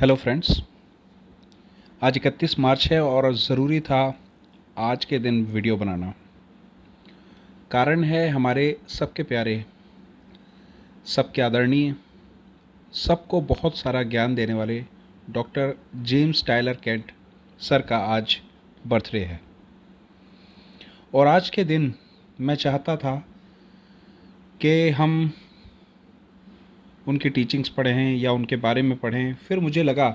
Hello friends. आज 31 मार्च है और ज़रूरी था आज के दिन वीडियो बनाना। कारण है हमारे सबके प्यारे, सबके आदरणीय, सबको बहुत सारा ज्ञान देने वाले doctor James Tyler Kent sir का आज बर्थडे है। और आज के दिन मैं चाहता था कि हम उनकी टीचिंग्स पढ़ें या उनके बारे में पढ़ें। फिर मुझे लगा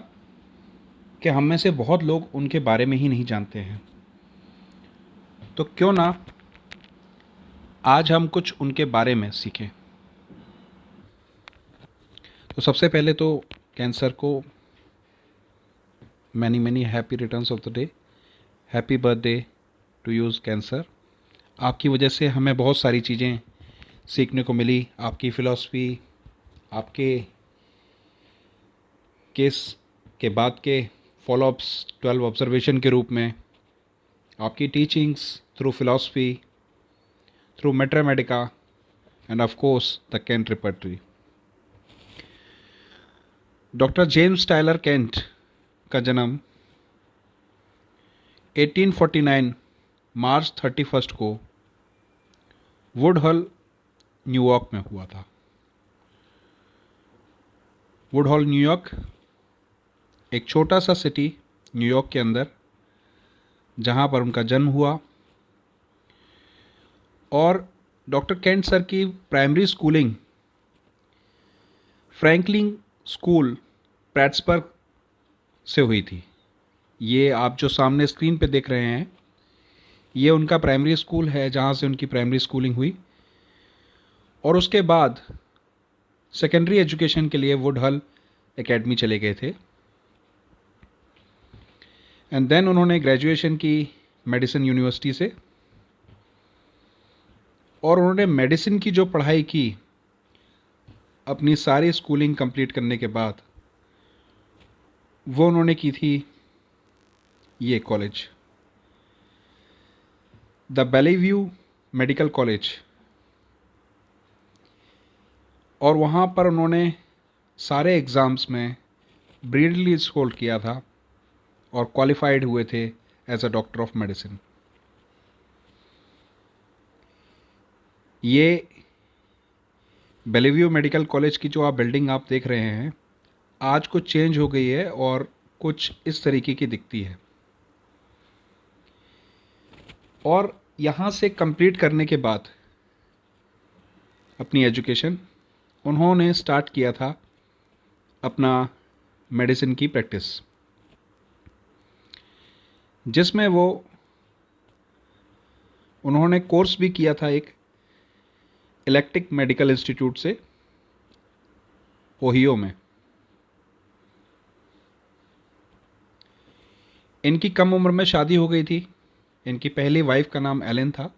कि हम में से बहुत लोग उनके बारे में ही नहीं जानते हैं, तो क्यों ना आज हम कुछ उनके बारे में सीखें। तो सबसे पहले तो कैंसर को many many happy returns of the day. Happy birthday to yous cancer. आपकी वजह से हमें बहुत सारी चीज़ें सीखने को मिली। आपकी फ़िलॉसफी, आपके केस के बाद के फॉलोअप्स 12 ऑब्जर्वेशन के रूप में, आपकी teachings through philosophy, through Mathematica end of course the Kent repertory. Doctor James Tyler Kent का जन्म 1849 मार्च 31 को वुडहॉल न्यूयॉर्क में हुआ था। वुडहॉल न्यूयॉर्क एक छोटा सा सिटी न्यूयॉर्क के अंदर, जहाँ पर उनका जन्म हुआ। और डॉक्टर केंट सर की प्राइमरी स्कूलिंग फ्रैंकलिन स्कूल प्रैट्सबर्ग से हुई थी। ये आप जो सामने स्क्रीन पे देख रहे हैं, ये उनका प्राइमरी स्कूल है जहाँ से उनकी प्राइमरी स्कूलिंग हुई। और उसके बाद सेकेंडरी एजुकेशन के लिए वुडहॉल एकेडमी चले गए थे। एंड देन उन्होंने ग्रेजुएशन की मेडिसिन यूनिवर्सिटी से। और उन्होंने मेडिसिन की जो पढ़ाई की, अपनी सारी स्कूलिंग कंप्लीट करने के बाद, वो उन्होंने की थी ये कॉलेज, द बेलीव्यू मेडिकल कॉलेज। और वहाँ पर उन्होंने सारे एग्ज़ाम्स में ब्रिलियंटली स्कोर किया था और क्वालिफाइड हुए थे as a doctor of medicine. ये बेलीव्यू मेडिकल कॉलेज की जो आप बिल्डिंग आप देख रहे हैं, आज कुछ चेंज हो गई है और कुछ इस तरीके की दिखती है। और यहाँ से कंप्लीट करने के बाद अपनी एजुकेशन उन्होंने स्टार्ट किया था अपना मेडिसिन की प्रैक्टिस, जिसमें उन्होंने कोर्स भी किया था एक इलेक्ट्रिक मेडिकल इंस्टीट्यूट से ओहियो में। इनकी कम उम्र में शादी हो गई थी। इनकी पहली वाइफ का नाम एलन था।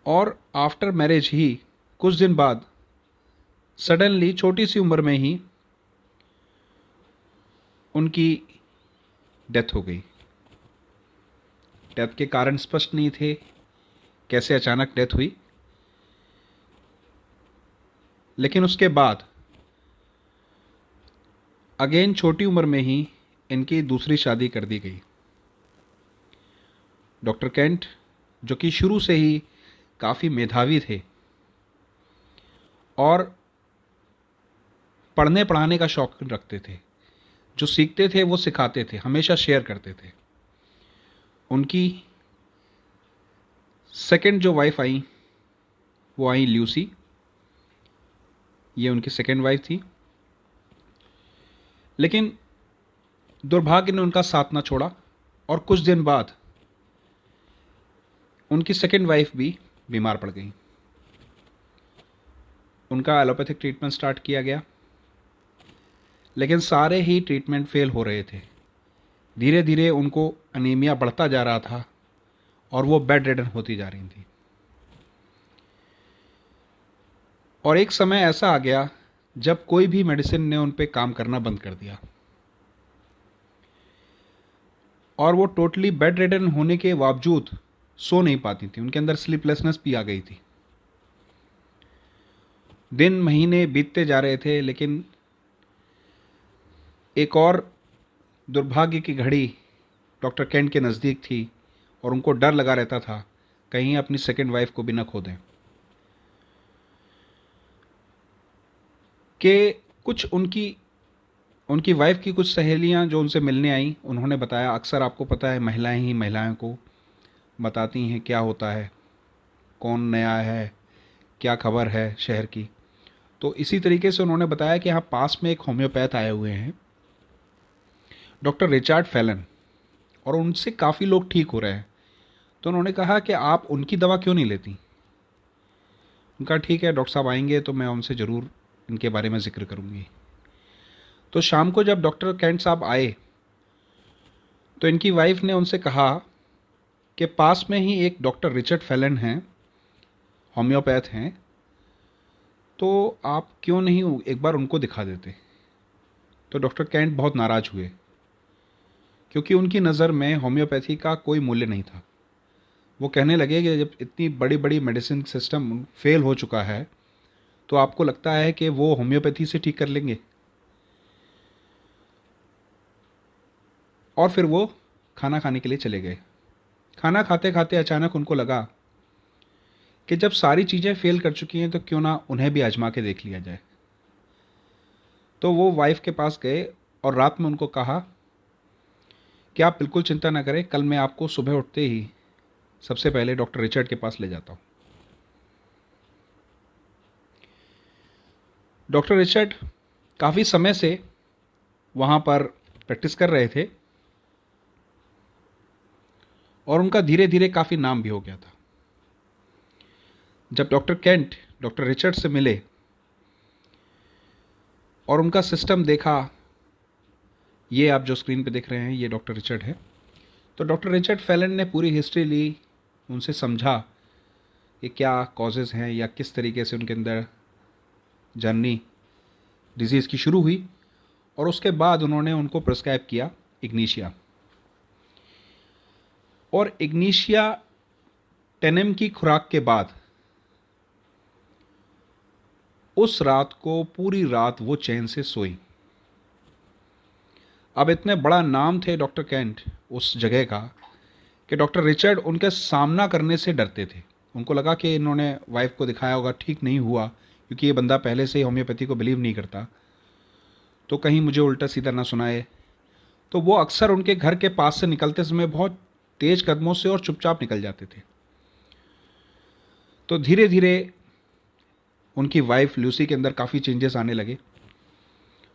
और आफ्टर मैरिज ही कुछ दिन बाद सडनली छोटी सी उम्र में ही उनकी डेथ हो गई। डेथ के कारण स्पष्ट नहीं थे, कैसे अचानक डेथ हुई। लेकिन उसके बाद अगेन छोटी उम्र में ही इनकी दूसरी शादी कर दी गई। डॉक्टर केंट, जो कि शुरू से ही काफ़ी मेधावी थे और पढ़ने पढ़ाने का शौक रखते थे, जो सीखते थे वो सिखाते थे, हमेशा शेयर करते थे। उनकी सेकंड जो वाइफ आई, वो आई ल्यूसी। ये उनकी सेकंड वाइफ थी। लेकिन दुर्भाग्य ने उनका साथ ना छोड़ा और कुछ दिन बाद उनकी सेकंड वाइफ भी बीमार पड़ गई। उनका एलोपैथिक ट्रीटमेंट स्टार्ट किया गया, लेकिन सारे ही ट्रीटमेंट फेल हो रहे थे। धीरे धीरे उनको अनीमिया बढ़ता जा रहा था और वो बेड रिडन होती जा रही थी। और एक समय ऐसा आ गया जब कोई भी मेडिसिन ने उन पे काम करना बंद कर दिया और वो टोटली बेड रिडन होने के बावजूद सो नहीं पाती थी। उनके अंदर स्लीपलेसनेस भी आ गई थी। दिन महीने बीतते जा रहे थे, लेकिन एक और दुर्भाग्य की घड़ी डॉक्टर केंट के नज़दीक थी और उनको डर लगा रहता था कहीं अपनी सेकंड वाइफ को भी न खो दें। कि कुछ उनकी उनकी वाइफ की कुछ सहेलियां जो उनसे मिलने आई, उन्होंने बताया, अक्सर आपको पता है महिलाएं ही महिलाओं को बताती हैं क्या होता है, कौन नया है, क्या खबर है शहर की। तो इसी तरीके से उन्होंने बताया कि यहाँ पास में एक होम्योपैथ आए हुए हैं, डॉक्टर रिचर्ड फैलन, और उनसे काफ़ी लोग ठीक हो रहे हैं। तो उन्होंने कहा कि आप उनकी दवा क्यों नहीं लेती। उनका ठीक है, डॉक्टर साहब आएंगे तो मैं उनसे ज़रूर इनके बारे में ज़िक्र करूँगी। तो शाम को जब डॉक्टर केंट साहब आए तो इनकी वाइफ ने उनसे कहा कि पास में ही एक डॉक्टर रिचर्ड फैलन हैं, होम्योपैथ हैं, तो आप क्यों नहीं एक बार उनको दिखा देते। तो डॉक्टर केंट बहुत नाराज़ हुए क्योंकि उनकी नज़र में होम्योपैथी का कोई मूल्य नहीं था। वो कहने लगे कि जब इतनी बड़ी बड़ी मेडिसिन सिस्टम फेल हो चुका है तो आपको लगता है कि वो होम्योपैथी से ठीक कर लेंगे। और फिर वो खाना खाने के लिए चले गए। खाना खाते खाते अचानक उनको लगा कि जब सारी चीज़ें फेल कर चुकी हैं तो क्यों ना उन्हें भी आजमा के देख लिया जाए। तो वो वाइफ के पास गए और रात में उनको कहा कि आप बिल्कुल चिंता ना करें, कल मैं आपको सुबह उठते ही सबसे पहले डॉक्टर रिचर्ड के पास ले जाता हूँ। डॉक्टर रिचर्ड काफ़ी समय से वहाँ पर प्रैक्टिस कर रहे थे और उनका धीरे धीरे काफ़ी नाम भी हो गया था। जब डॉक्टर केंट डॉक्टर रिचर्ड से मिले और उनका सिस्टम देखा, ये आप जो स्क्रीन पे देख रहे हैं ये डॉक्टर रिचर्ड है। तो डॉक्टर रिचर्ड फैलन ने पूरी हिस्ट्री ली, उनसे समझा कि क्या कॉजेज़ हैं या किस तरीके से उनके अंदर जर्नी डिजीज़ की शुरू हुई, और उसके बाद उन्होंने उनको प्रिस्क्राइब किया इग्नीशिया। और इग्नीशिया टेनेम की खुराक के बाद उस रात को पूरी रात वो चैन से सोई। अब इतने बड़ा नाम थे डॉक्टर केंट उस जगह का कि डॉक्टर रिचर्ड उनके सामना करने से डरते थे। उनको लगा कि इन्होंने वाइफ को दिखाया होगा, ठीक नहीं हुआ, क्योंकि ये बंदा पहले से ही होम्योपैथी को बिलीव नहीं करता, तो कहीं मुझे उल्टा सीधा ना सुनाए। तो वो अक्सर उनके घर के पास से निकलते समय बहुत तेज कदमों से और चुपचाप निकल जाते थे। तो धीरे धीरे उनकी वाइफ लूसी के अंदर काफ़ी चेंजेस आने लगे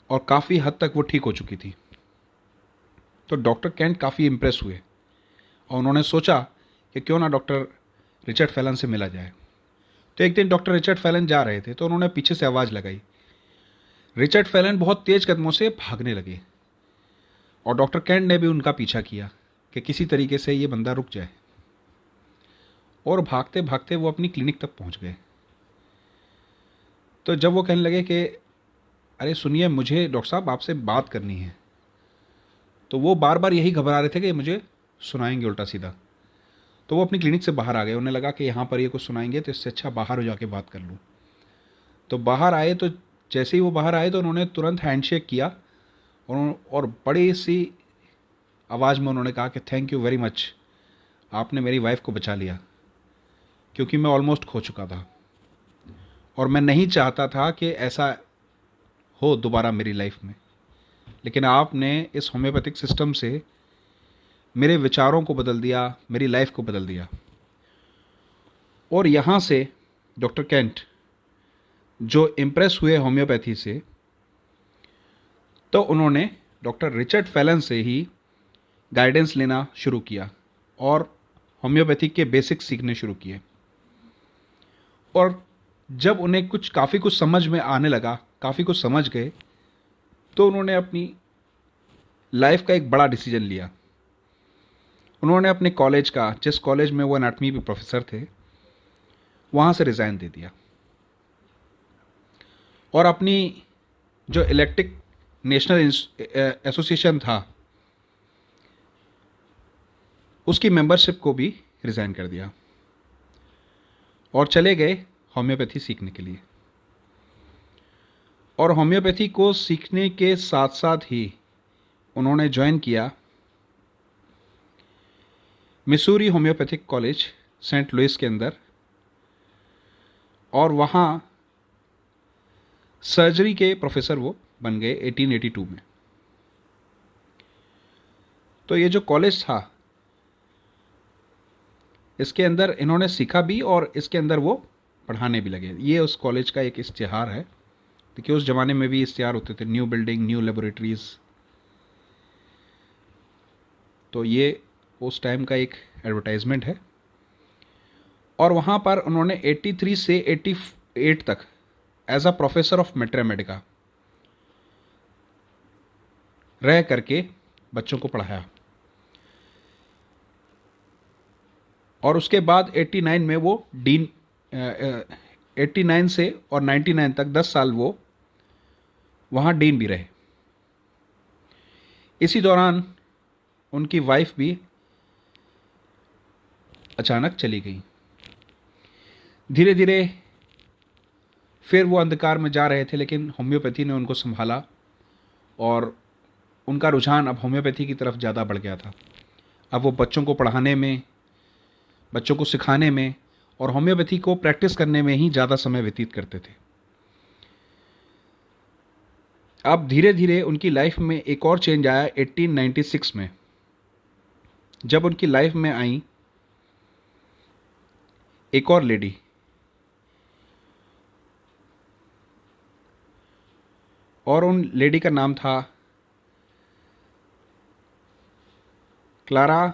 और काफ़ी हद तक वो ठीक हो चुकी थी। तो डॉक्टर केंट काफ़ी इम्प्रेस हुए और उन्होंने सोचा कि क्यों ना डॉक्टर रिचर्ड फैलन से मिला जाए। तो एक दिन डॉक्टर रिचर्ड फैलन जा रहे थे तो उन्होंने पीछे से आवाज़ लगाई। रिचर्ड फैलन बहुत तेज कदमों से भागने लगे और डॉक्टर केंट ने भी उनका पीछा किया कि किसी तरीके से ये बंदा रुक जाए, और भागते भागते वो अपनी क्लिनिक तक पहुंच गए। तो जब वो कहने लगे कि अरे सुनिए, मुझे डॉक्टर साहब आपसे बात करनी है, तो वो बार बार यही घबरा रहे थे कि मुझे सुनाएंगे उल्टा सीधा। तो वो अपनी क्लिनिक से बाहर आ गए। उन्हें लगा कि यहाँ पर ये कुछ सुनाएंगे तो इससे अच्छा बाहर हो जाके बात कर लूँ। तो बाहर आए, तो जैसे ही वो बाहर आए तो उन्होंने तुरंत हैंडशेक किया और बड़ी सी आवाज़ में उन्होंने कहा कि थैंक यू वेरी मच, आपने मेरी वाइफ को बचा लिया, क्योंकि मैं ऑलमोस्ट खो चुका था और मैं नहीं चाहता था कि ऐसा हो दोबारा मेरी लाइफ में। लेकिन आपने इस होम्योपैथिक सिस्टम से मेरे विचारों को बदल दिया, मेरी लाइफ को बदल दिया। और यहाँ से डॉक्टर केंट जो इम्प्रेस हुए होम्योपैथी से, तो उन्होंने डॉक्टर रिचर्ड फैलन से ही गाइडेंस लेना शुरू किया और होम्योपैथी के बेसिक्स सीखने शुरू किए। और जब उन्हें काफ़ी कुछ समझ में आने लगा, काफ़ी कुछ समझ गए, तो उन्होंने अपनी लाइफ का एक बड़ा डिसीजन लिया। उन्होंने अपने कॉलेज का, जिस कॉलेज में वो एनाटमी के प्रोफेसर थे, वहाँ से रिज़ाइन दे दिया और अपनी जो इलेक्ट्रिक नेशनल एसोसिएशन था उसकी मेंबरशिप को भी रिज़ाइन कर दिया और चले गए होम्योपैथी सीखने के लिए। और होम्योपैथी को सीखने के साथ साथ ही उन्होंने ज्वाइन किया Missouri homeopathic college Saint Louis के अंदर, और वहाँ सर्जरी के प्रोफेसर वो बन गए 1882 में। तो ये जो कॉलेज था, इसके अंदर इन्होंने सीखा भी और इसके अंदर वो पढ़ाने भी लगे। ये उस कॉलेज का एक इश्तिहार है। देखिए उस ज़माने में भी इश्तिहार होते थे, न्यू बिल्डिंग, न्यू लेबोरेटरीज़। तो ये उस टाइम का एक एडवर्टाइजमेंट है। और वहाँ पर उन्होंने 83 से 88 तक as a professor of mathematica रह करके बच्चों को पढ़ाया। और उसके बाद 89 में वो डीन 89 से और 99 तक 10 साल वो वहाँ डीन भी रहे। इसी दौरान उनकी वाइफ भी अचानक चली गई। धीरे धीरे फिर वो अंधकार में जा रहे थे, लेकिन होम्योपैथी ने उनको संभाला और उनका रुझान अब होम्योपैथी की तरफ ज़्यादा बढ़ गया था। अब वो बच्चों को पढ़ाने में, बच्चों को सिखाने में और होम्योपैथी को प्रैक्टिस करने में ही ज़्यादा समय व्यतीत करते थे। अब धीरे धीरे उनकी लाइफ में एक और चेंज आया 1896 में, जब उनकी लाइफ में आई एक और लेडी, और उन लेडी का नाम था क्लारा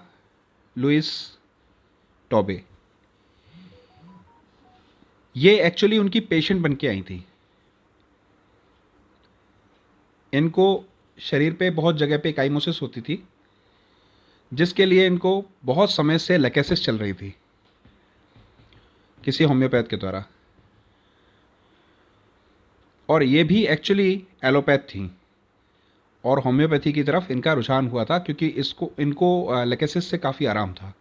लुइस टॉबे। ये एक्चुअली उनकी पेशेंट बन के आई थी। इनको शरीर पे बहुत जगह पे काइमोसिस होती थी, जिसके लिए इनको बहुत समय से लेकेसिस चल रही थी किसी होम्योपैथ के द्वारा। और ये भी एक्चुअली एलोपैथ थी और होम्योपैथी की तरफ इनका रुझान हुआ था, क्योंकि इनको लेकेसिस से काफ़ी आराम था।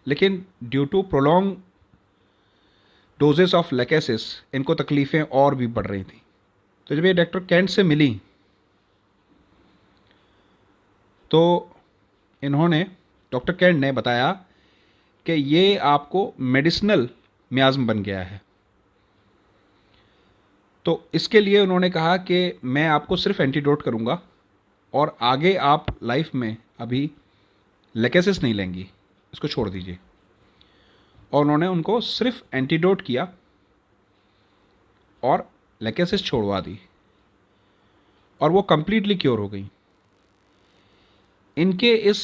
लेकिन due to prolong doses of lachesis इनको तकलीफ़ें और भी बढ़ रही थी। तो जब ये डॉक्टर कैंट से मिली तो इन्होंने, डॉक्टर कैंट ने बताया कि ये आपको मेडिसिनल मियाज्म बन गया है। तो इसके लिए उन्होंने कहा कि मैं आपको सिर्फ एंटीडोट करूंगा और आगे आप लाइफ में अभी लेकेसिस नहीं लेंगी, इसको छोड़ दीजिए। और उन्होंने उनको सिर्फ एंटीडोट किया और लेकेसिस छोड़वा दी और वो कंप्लीटली क्योर हो गई। इनके इस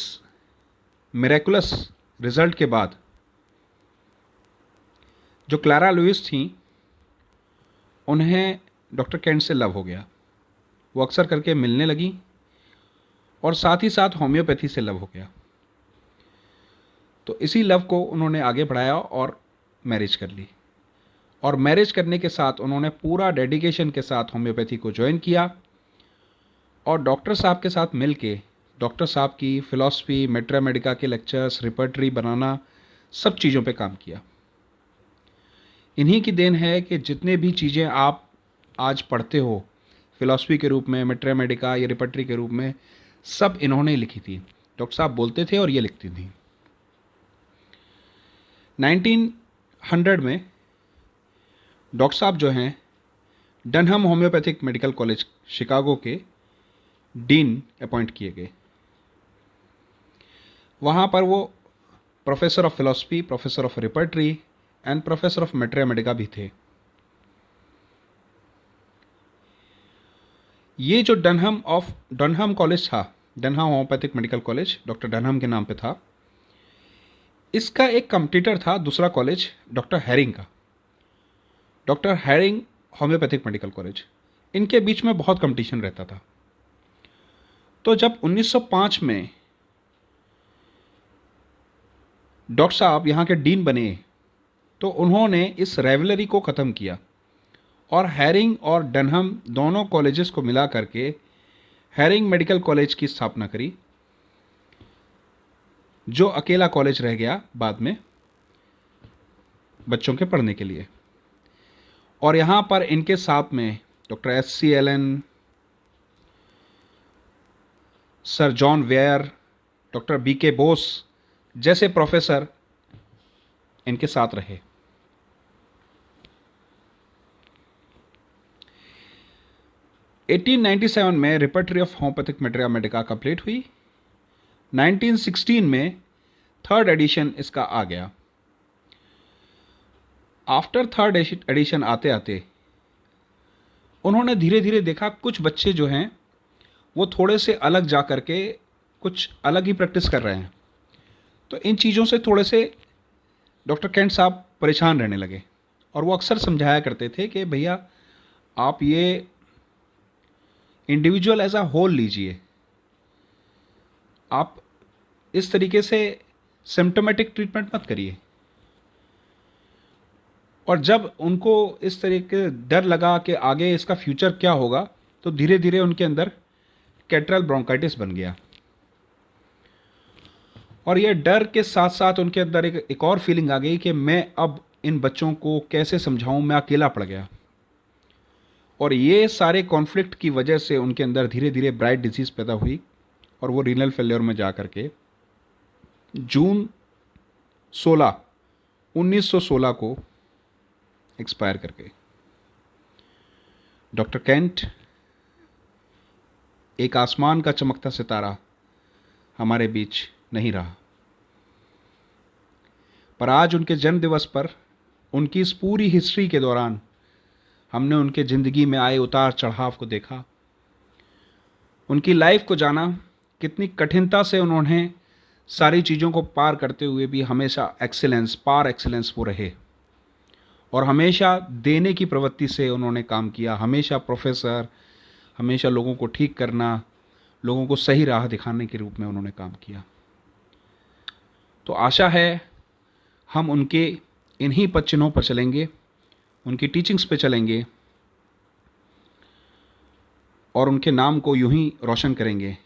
मिरेकुलस रिजल्ट के बाद जो क्लारा लुइस थी, उन्हें डॉक्टर कैंट से लव हो गया। वो अक्सर करके मिलने लगी और साथ ही साथ होम्योपैथी से लव हो गया। तो इसी लव को उन्होंने आगे बढ़ाया और मैरिज कर ली। और मैरिज करने के साथ उन्होंने पूरा डेडिकेशन के साथ होम्योपैथी को ज्वाइन किया और डॉक्टर साहब के साथ मिल के डॉक्टर साहब की फ़िलॉसफी, मैथमेटिका के लेक्चर्स, रिपर्टरी बनाना, सब चीज़ों पे काम किया। इन्हीं की देन है कि जितने भी चीज़ें आप आज पढ़ते हो फ़िलॉसफी के रूप में, मैथमेटिका या रिपर्टरी के रूप में, सब इन्होंने लिखी थी। डॉक्टर साहब बोलते थे और ये लिखती थी। 1900 में डॉक्टर साहब जो हैं डनहम होम्योपैथिक मेडिकल कॉलेज शिकागो के डीन अपॉइंट किए गए। वहाँ पर वो professor of philosophy, professor of repertory and professor of Mathematica भी थे। ये जो डनहम कॉलेज था, डनहम होम्योपैथिक मेडिकल कॉलेज डॉक्टर डनहम के नाम पे था, इसका एक कंपटीटर था दूसरा कॉलेज डॉक्टर हैरिंग का, doctor herring homeopathic medical college. इनके बीच में बहुत कंपटीशन रहता था। तो जब 1905 में डॉक्टर साहब यहाँ के डीन बने तो उन्होंने इस राइवलरी को ख़त्म किया और हैरिंग और डनहम दोनों कॉलेजेस को मिला करके हैरिंग मेडिकल कॉलेज की स्थापना करी, जो अकेला कॉलेज रह गया बाद में बच्चों के पढ़ने के लिए। और यहाँ पर इनके साथ में doctor SC Allen, sir John Weir, doctor BK Bose जैसे प्रोफेसर इनके साथ रहे। (1897) में repertory of homeopathic materia medica complete हुई। 1916 में 3rd एडिशन इसका आ गया। आफ्टर 3rd एडिशन आते आते उन्होंने धीरे धीरे देखा कुछ बच्चे जो हैं वो थोड़े से अलग जा कर के कुछ अलग ही प्रैक्टिस कर रहे हैं। तो इन चीज़ों से थोड़े से डॉक्टर केंट साहब परेशान रहने लगे और वो अक्सर समझाया करते थे कि भैया आप ये इंडिविजुअल एज अ होल लीजिए, आप इस तरीके से सिम्टोमेटिक ट्रीटमेंट मत करिए। और जब उनको इस तरीके डर लगा कि आगे इसका फ्यूचर क्या होगा, तो धीरे धीरे उनके अंदर कैटरल ब्रोंकाइटिस बन गया। और ये डर के साथ साथ उनके अंदर एक और फीलिंग आ गई कि मैं अब इन बच्चों को कैसे समझाऊं, मैं अकेला पड़ गया। और ये सारे कॉन्फ्लिक्ट की वजह से उनके अंदर धीरे धीरे ब्राइट डिजीज़ पैदा हुई और वो रीनल फेलियर में जा कर के जून 1916 को एक्सपायर कर गए। डॉक्टर केंट एक आसमान का चमकता सितारा हमारे बीच नहीं रहा, पर आज उनके जन्म दिवस पर उनकी इस पूरी हिस्ट्री के दौरान हमने उनके ज़िंदगी में आए उतार चढ़ाव को देखा, उनकी लाइफ को जाना, कितनी कठिनता से उन्होंने सारी चीज़ों को पार करते हुए भी हमेशा पार एक्सीलेंस वो रहे और हमेशा देने की प्रवृत्ति से उन्होंने काम किया। हमेशा प्रोफेसर, हमेशा लोगों को ठीक करना, लोगों को सही राह दिखाने के रूप में उन्होंने काम किया। तो आशा है हम उनके इन्हीं पद चिन्हों पर चलेंगे, उनकी टीचिंग्स पे चलेंगे और उनके नाम को यूं ही रोशन करेंगे।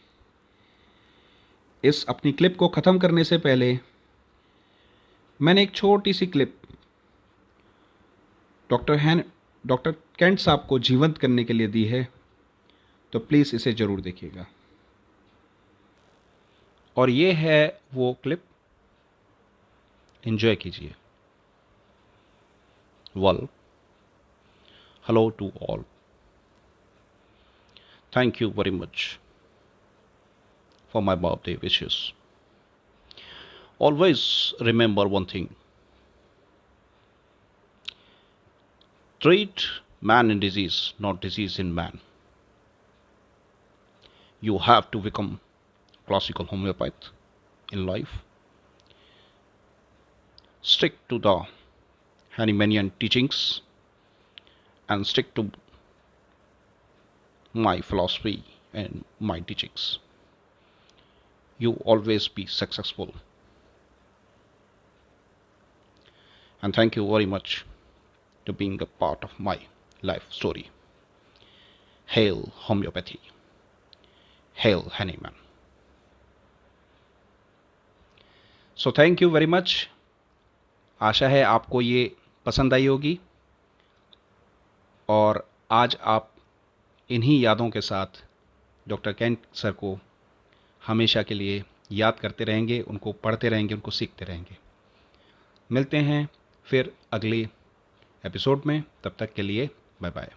इस अपनी क्लिप को ख़त्म करने से पहले मैंने एक छोटी सी क्लिप डॉक्टर केंट साहब को जीवंत करने के लिए दी है, तो प्लीज़ इसे ज़रूर देखिएगा। और ये है वो क्लिप, एंजॉय कीजिए। Well, hello to all. Thank you very much for my birthday wishes. Always remember one thing. Treat man in disease, not disease in man. You have to become classical homeopath in life. Stick to the Hahnemannian teachings and stick to my philosophy and my teachings. You always be successful. And thank you very much to being a part of my life story. Hail homeopathy. Hail Hahnemann. So thank you very much. आशा है आपको ये पसंद आई होगी और आज आप इन्हीं यादों के साथ डॉक्टर केंट सर को हमेशा के लिए याद करते रहेंगे, उनको पढ़ते रहेंगे, उनको सीखते रहेंगे। मिलते हैं फिर अगले एपिसोड में, तब तक के लिए बाय बाय।